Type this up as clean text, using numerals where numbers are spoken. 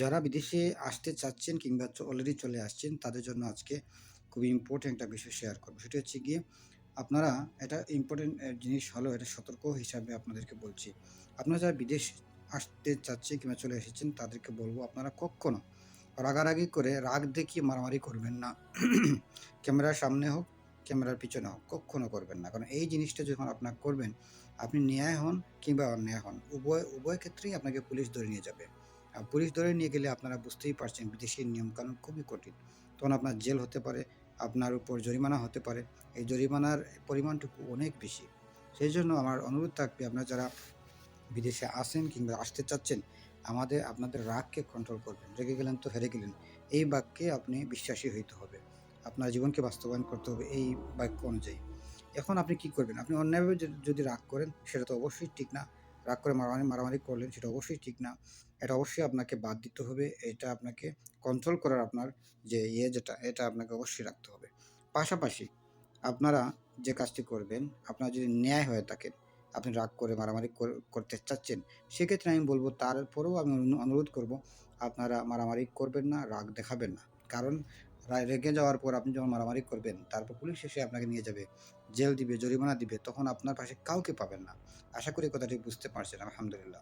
যারা বিদেশে আসতে চাচ্ছেন কিংবা অলরেডি চলে আসছেন তাদের জন্য আজকে খুবই ইম্পর্টেন্ট একটা বিষয় শেয়ার করব। সেটা হচ্ছে গিয়ে আপনারা এটা ইম্পর্টেন্ট জিনিস হলো এটা সতর্ক হিসাবে আপনাদেরকে বলছি। আপনারা যারা বিদেশ আসতে চাচ্ছেন কিংবা চলে এসেছেন তাদেরকে বলব আপনারা কক্ষনো রাগারাগি করে রাগ দেখিয়ে মারামারি করবেন না। ক্যামেরার সামনে হোক, ক্যামেরার পিছনে হোক কক্ষনো করবেন না। কারণ এই জিনিসটা যখন আপনারা করবেন, আপনি ন্যায় হন কিংবা অন্যায় হন উভয় ক্ষেত্রেই আপনাকে পুলিশ ধরে নিয়ে যাবে। পুলিশ ধরে নিয়ে গেলে আপনারা বুঝতেই পারছেন বিদেশের নিয়মকানুন খুবই কঠিন। তখন আপনার জেল হতে পারে, আপনার উপর জরিমানা হতে পারে। এই জরিমানার পরিমাণটুকু অনেক বেশি। সেইজন্য আমার অনুরোধ থাকবে আপনারা যারা বিদেশে আসেন কিংবা আসতে চাচ্ছেন, আপনাদের রাগকে কন্ট্রোল করবেন। রেগে গেলেন তো হেরে গেলেন। এই বাক্যে আপনি বিশ্বাসী হইতে হবে। আপনার জীবনকে বাস্তবায়ন করতে হবে এই বাক্য অনুযায়ী। এখন আপনি কি করবেন? আপনি অন্যায়ভাবে যদি রাগ করেন সেটা তো অবশ্যই ঠিক না। রাগ করে মারামারি করলেন সেটা অবশ্যই ঠিক না। এটা অবশ্যই আপনাকে বাদ দিতে হবে। এটা আপনাকে কন্ট্রোল করার আপনার যে যেটা এটা আপনাকে অবশ্যই রাখতে হবে। পাশাপাশি আপনারা যে কাজটি করবেন, আপনারা যদি ন্যায় হয়ে থাকেন, আপনি রাগ করে মারামারি করতে চাচ্ছেন, সেক্ষেত্রে আমি বলব তারপরেও আমি অনুরোধ করব, আপনারা মারামারি করবেন না, রাগ দেখাবেন না। কারণ রেগে যাওয়ার পর আপনি যখন মারামারি করবেন, তারপর পুলিশ এসে আপনাকে নিয়ে যাবে, জেল দিবে, জরিমানা দিবে, তখন আপনার পাশে কাউকে পাবেন না। আশা করি কথাটি বুঝতে পারছেন। আলহামদুলিল্লাহ।